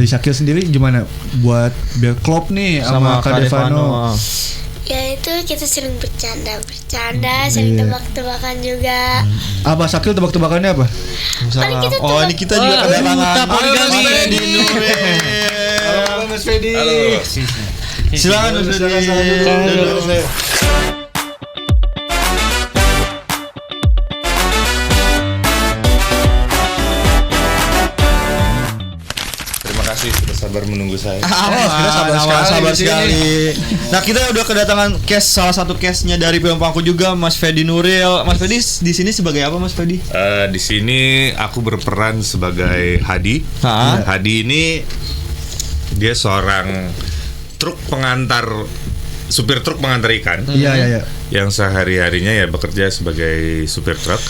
Dari Syakil sendiri gimana buat biar klop nih sama Kak Devano? Ya itu kita sering bercanda, sering tebak-tebakan juga. Apa Syakil tebak-tebakannya apa? Ini kita juga kedatangan Fedi Nuril. Halo Mas Fedi. Halo. Silakan Mas Fedi. Sudah sabar menunggu saya. Kita sabar sekali. Nah, kita udah kedatangan salah satu case-nya dari film Pangku juga, Mas Fedi Nuril. Mas Fedi di sini sebagai apa, Mas Fedi? Di sini aku berperan sebagai Hadi. Hadi ini dia seorang supir truk pengantar ikan. Iya. Yang sehari-harinya ya bekerja sebagai supir truk.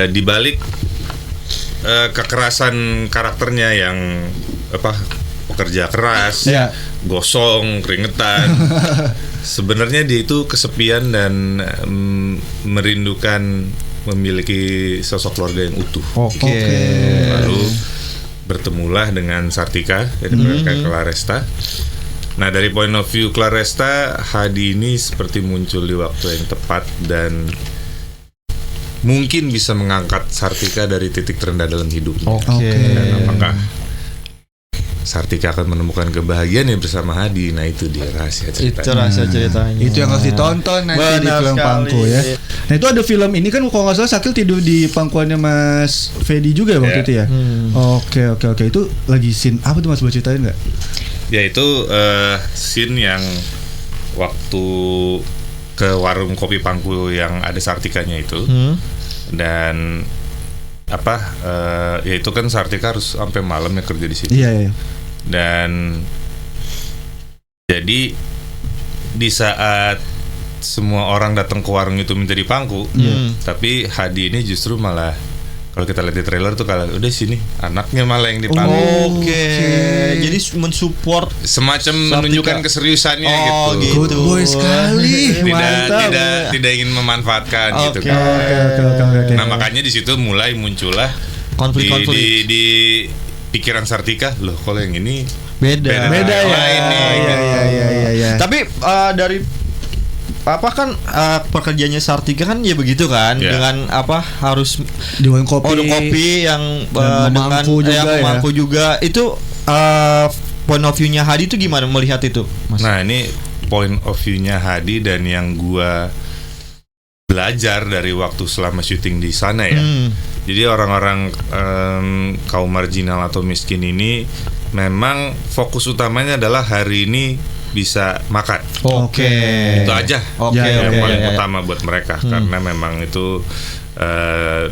Di balik kekerasan karakternya yang pekerja keras, gosong, keringetan. Sebenarnya dia itu kesepian dan merindukan memiliki sosok keluarga yang utuh. Oke. Lalu bertemulah dengan Sartika dari Claresta. Nah, dari point of view Claresta, Hadi ini seperti muncul di waktu yang tepat dan mungkin bisa mengangkat Sartika dari titik terendah dalam hidupnya. Dan apakah Sartika akan menemukan kebahagiaan yang bersama Hadi? Nah, itu dia rahasia ceritanya. Itu rahasia ceritanya. Itu yang harus ditonton nanti di film Pangku ya. Nah, itu ada film ini kan kalau nggak salah Syakil tidur di pangkuannya Mas Fedi juga waktu itu ya. Oke. Itu lagi scene apa tuh Mas, boleh ceritain nggak? Ya itu scene yang waktu ke warung kopi Pangku yang ada Sartikanya itu. Dan ya itu kan Sartika harus sampai malam ya kerja di sini. Iya. Dan jadi di saat semua orang datang ke warung itu minta di Pangku, tapi Hadi ini justru malah, kalau kita lihat di trailer tuh kalau udah sini anaknya malah yang di Pangku. Jadi mensupport, semacam menunjukkan keseriusannya gitu. Good boy sekali. Tidak ingin memanfaatkan gitu kan. Oke. Nah, makanya di situ mulai muncullah konflik di pikiran Sartika, loh kalau yang ini beda ya. Iya. Tapi dari pekerjaannya Sartika kan ya begitu kan, dengan harus di warung kopi yang memangku juga. Itu point of view-nya Hadi itu gimana melihat itu, Mas? Nah, ini point of view-nya Hadi dan yang gua belajar dari waktu selama syuting di sana ya. Jadi orang-orang kaum marginal atau miskin ini memang fokus utamanya adalah hari ini bisa makan. Itu aja. Yang paling utama buat mereka, karena memang itu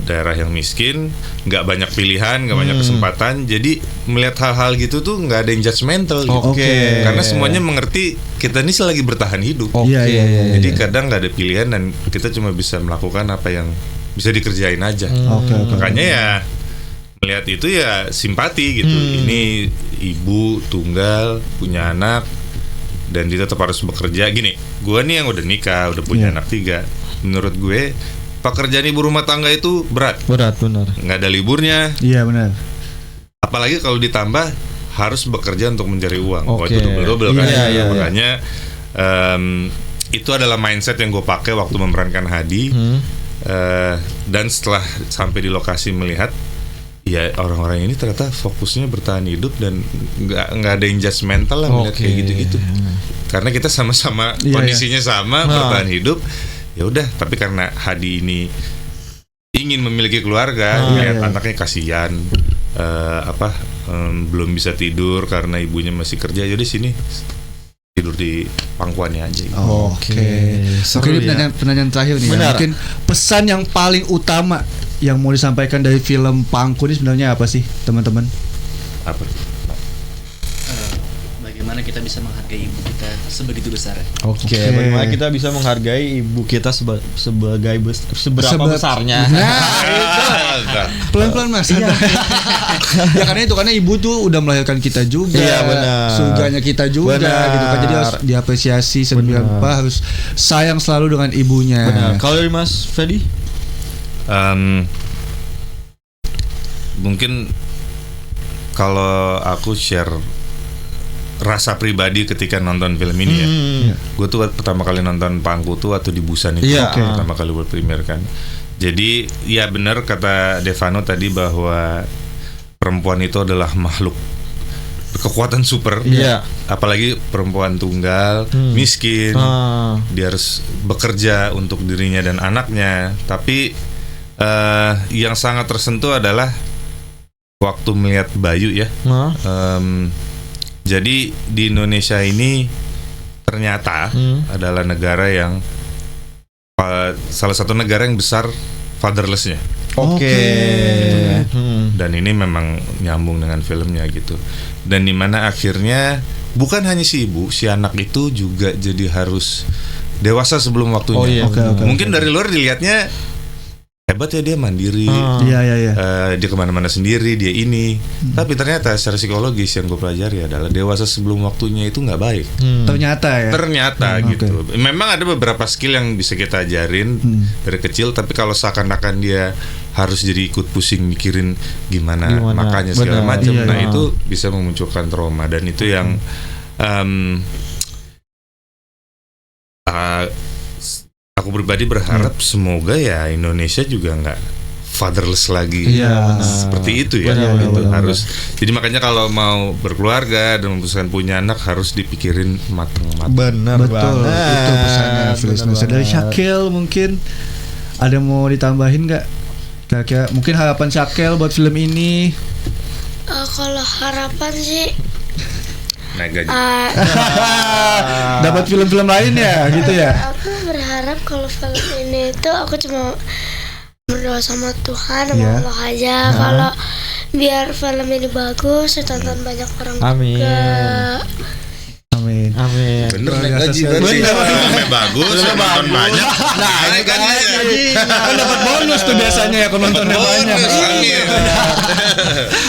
daerah yang miskin, nggak banyak pilihan, nggak banyak kesempatan. Jadi melihat hal-hal gitu tuh nggak ada yang judgmental gitu. Karena semuanya mengerti kita ini lagi bertahan hidup. Jadi kadang nggak ada pilihan dan kita cuma bisa melakukan apa yang bisa dikerjain aja. Makanya ya melihat itu ya simpati gitu. Ini ibu tunggal punya anak dan dia tetap harus bekerja. Gini, gue nih yang udah nikah, udah punya anak 3. Menurut gue pekerjaan ibu rumah tangga itu berat benar. Nggak ada liburnya. Iya benar. Apalagi kalau ditambah harus bekerja untuk mencari uang. Itu double kan. Makanya itu adalah mindset yang gue pakai waktu memerankan Hadi. Dan setelah sampai di lokasi melihat, ya orang-orang ini ternyata fokusnya bertahan hidup dan nggak ada yang judgmental lah melihat kayak gitu-gitu. Karena kita sama-sama kondisinya sama, bertahan hidup. Ya udah, tapi karena Hadi ini ingin memiliki keluarga, lihat anaknya kasihan, belum bisa tidur karena ibunya masih kerja. Jadi sini tidur di pangkuannya aja. Oke, ini pertanyaan terakhir nih. Mungkin pesan yang paling utama yang mau disampaikan dari film Pangku ini sebenarnya apa sih, teman-teman? Apa? Bagaimana kita bisa menghargai ibu kita sebegitu besar? Bagaimana kita bisa menghargai ibu kita sebagai seberapa besarnya? Pelan-pelan Mas. Ya karena ibu tuh udah melahirkan kita juga. Iya benar. Surganya kita juga gitu kan. Jadi harus diapresiasi harus sayang selalu dengan ibunya. Benar. Kalau dari Mas Fedi? Mungkin kalau aku share rasa pribadi ketika nonton film ini ya. Gue tuh pertama kali nonton Pangku tuh waktu di Busan itu, pertama kali world premiere kan. Jadi ya benar kata Devano tadi bahwa perempuan itu adalah makhluk kekuatan super. Apalagi perempuan tunggal, miskin. Dia harus bekerja untuk dirinya dan anaknya. Tapi yang sangat tersentuh adalah waktu melihat Bayu ya. Jadi di Indonesia ini ternyata adalah negara yang salah satu negara yang besar fatherless-nya. Dan ini memang nyambung dengan filmnya gitu. Dan dimana akhirnya bukan hanya si ibu, si anak itu juga jadi harus dewasa sebelum waktunya. Mungkin dari luar dilihatnya hebat ya, dia mandiri, dia kemana-mana sendiri, dia ini. Tapi ternyata secara psikologis yang gue pelajari adalah dewasa sebelum waktunya itu nggak baik. Ternyata gitu. Memang ada beberapa skill yang bisa kita ajarin dari kecil, tapi kalau seakan-akan dia harus jadi ikut pusing mikirin gimana makanya segala macam, nah itu bisa memunculkan trauma. Dan itu yang aku pribadi berharap semoga ya Indonesia juga nggak fatherless lagi seperti itu ya. Harus. Jadi makanya kalau mau berkeluarga dan memutuskan punya anak harus dipikirin matang-matang. Betul banget. Itu pesannya Feliz. Dari Syakil mungkin ada mau ditambahin nggak? Kira-kira mungkin harapan Syakil buat film ini? Kalau harapan sih dapat film-film lain ya gitu ya. Aku berharap kalau film ini itu aku cuma berdoa sama Tuhan sama Allah aja. Kalau biar film ini bagus ditonton banyak orang juga. Amin. Bener naik gaji berarti. Filmnya bagus, nonton banyak. Nah, ini kan kan dapat bonus tuh biasanya ya kalau nontonnya banyak.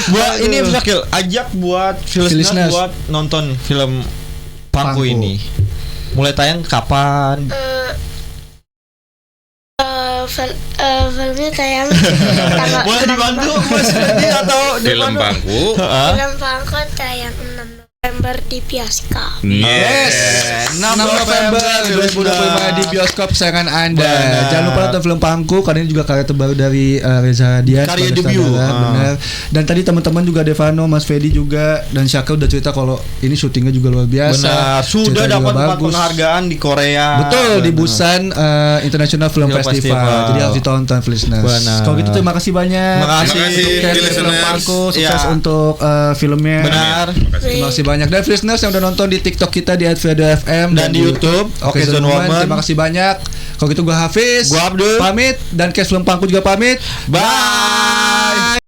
Buat ini Syakil, ajak buat listeners buat nonton film Pangku ini. Mulai tayang kapan? Filmnya tayang boleh dibantu Mas Fedi atau film Pangku. Film Pangku tayang 6 November di bioskop. 6 November 2025 di bioskop kesayangan Anda. Jangan lupa nonton film Pangku, karena ini juga karya terbaru dari Reza Dian, karya debut. Benar. Dan tadi teman-teman juga Devano, Mas Fedi juga dan Syakil udah cerita kalau ini syutingnya juga luar biasa. Benar, sudah dapat 4 penghargaan di Korea. Betul, di Busan International Film Festival. Jadi harus ditonton listeners. Kalau gitu terima kasih banyak. Terima kasih film Pangku, sukses untuk filmnya. Benar. Terima kasih banyak. Dan listeners yang udah nonton di TikTok kita di @VDFM dan di YouTube Oke Zone Woman. Terima kasih banyak. Kalau gitu gue Hafiz, gue Abdul pamit, dan Kes Film Pangku juga pamit. Bye.